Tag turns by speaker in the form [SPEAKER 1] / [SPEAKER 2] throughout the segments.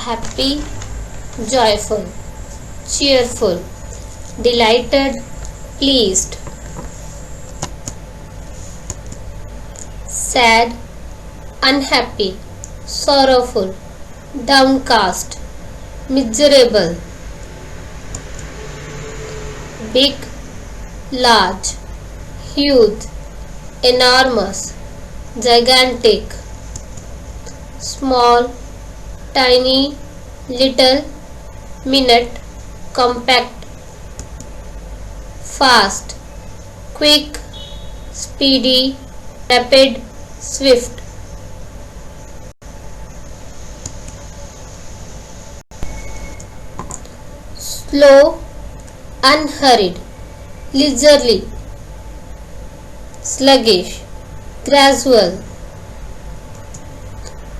[SPEAKER 1] happy, joyful, cheerful, delighted, pleased, sad, unhappy, sorrowful, downcast, miserable, big, large, huge, enormous, gigantic, small, tiny, little, minute, compact, fast, quick, speedy, rapid, swift. Slow, unhurried, leisurely, sluggish, gradual,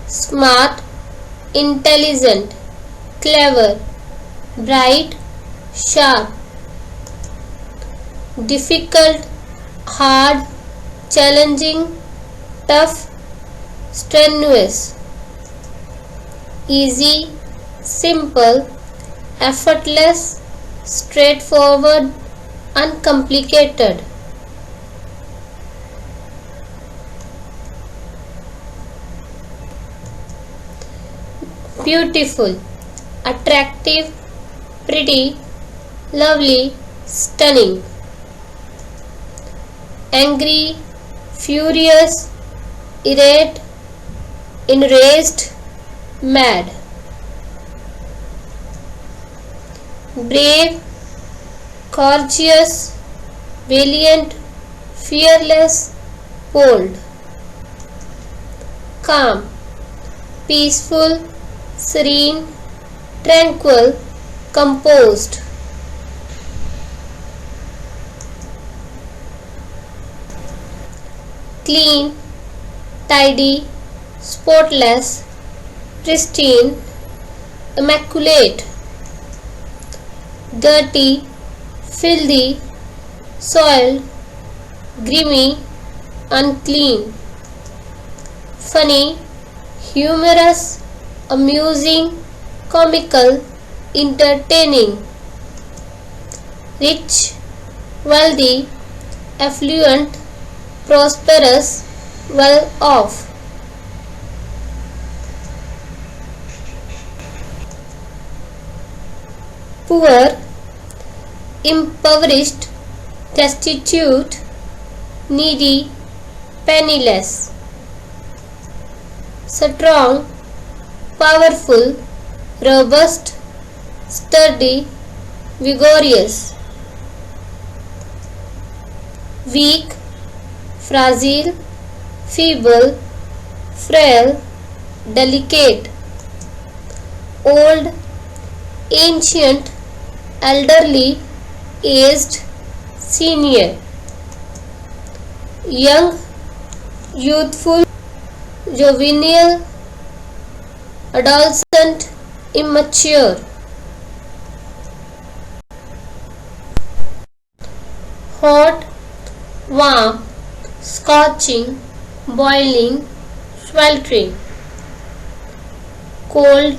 [SPEAKER 1] smart, intelligent, clever, bright, sharp, difficult, hard, challenging, tough, strenuous, easy, simple, effortless, straightforward, uncomplicated. Beautiful, attractive, pretty, lovely, stunning. Angry, furious, irate, enraged, mad. Brave, courageous, valiant, fearless, bold. Calm, peaceful, serene, tranquil, composed. Clean, tidy, spotless, pristine, immaculate. Dirty, filthy, soiled, grimy, unclean. Funny, humorous, amusing, comical, entertaining. Rich, wealthy, affluent, prosperous, well off. Poor, impoverished, destitute, needy, penniless. Strong, powerful, robust, sturdy, vigorous. Weak, fragile, feeble, frail, delicate. Old, ancient, elderly, aged, senior. Young, youthful, juvenile, adolescent, immature. Hot, warm, scorching, boiling, sweltering. Cold,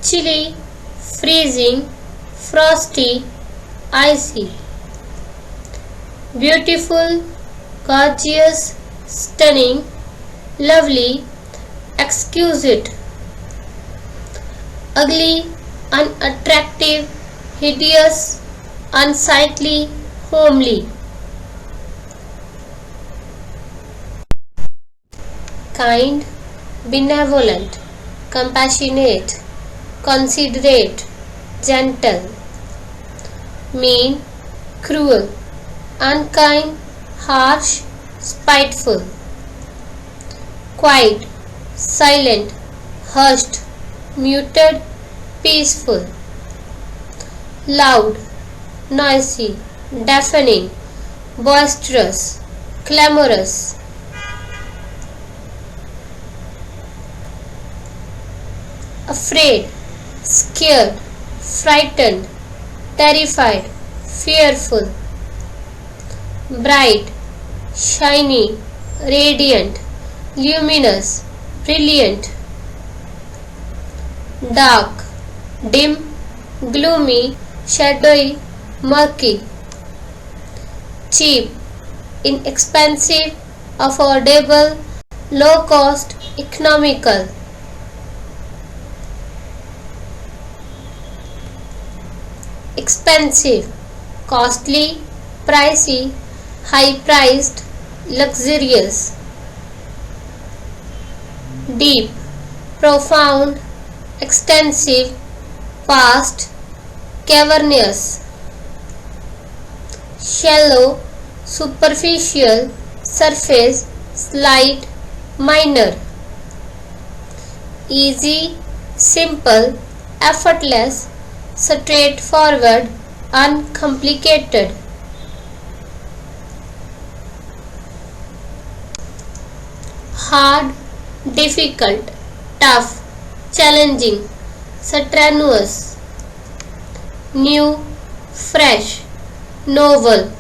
[SPEAKER 1] chilly, freezing, frosty, icy. Beautiful, gorgeous, stunning, lovely, exquisite. Ugly, unattractive, hideous, unsightly, homely. Kind, benevolent, compassionate, considerate, gentle. Mean, cruel, unkind, harsh, spiteful. Quiet, silent, hushed, muted, peaceful. Loud, noisy, deafening, boisterous, clamorous. Afraid, scared, frightened, terrified, fearful. Bright, shiny, radiant, luminous, brilliant. dark, dim, gloomy, shadowy, murky. Cheap, inexpensive, affordable, low cost, economical. Expensive, costly, pricey, high priced, luxurious. Deep, profound, extensive, vast, cavernous. Shallow, superficial, surface, slight, minor. Easy, simple, effortless, straightforward, uncomplicated. Hard, difficult, tough, challenging, strenuous. New, fresh, novel,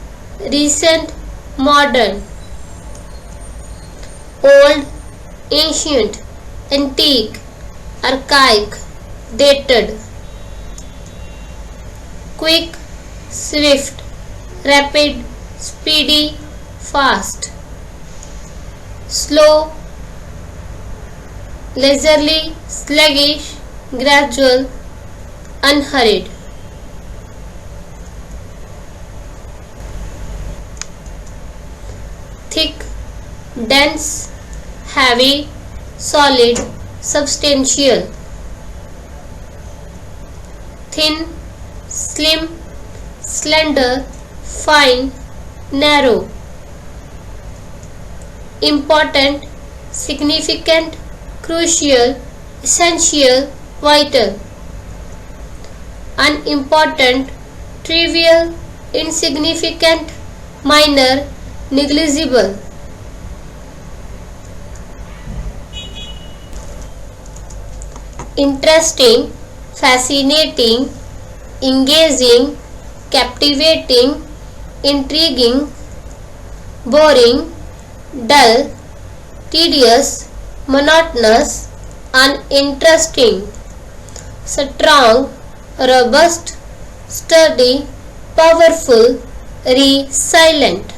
[SPEAKER 1] recent, modern. Old, ancient, antique, archaic, dated. Quick, swift, rapid, speedy, fast. Slow, leisurely, sluggish, gradual, unhurried. Thick, dense, heavy, solid, substantial. Thin, slim, slender, fine, narrow. Important, significant, crucial, essential, vital. Unimportant, trivial, insignificant, minor, negligible. Interesting, fascinating, engaging, captivating, intriguing, boring, dull, tedious, monotonous, uninteresting. Strong, robust, sturdy, powerful, resilient.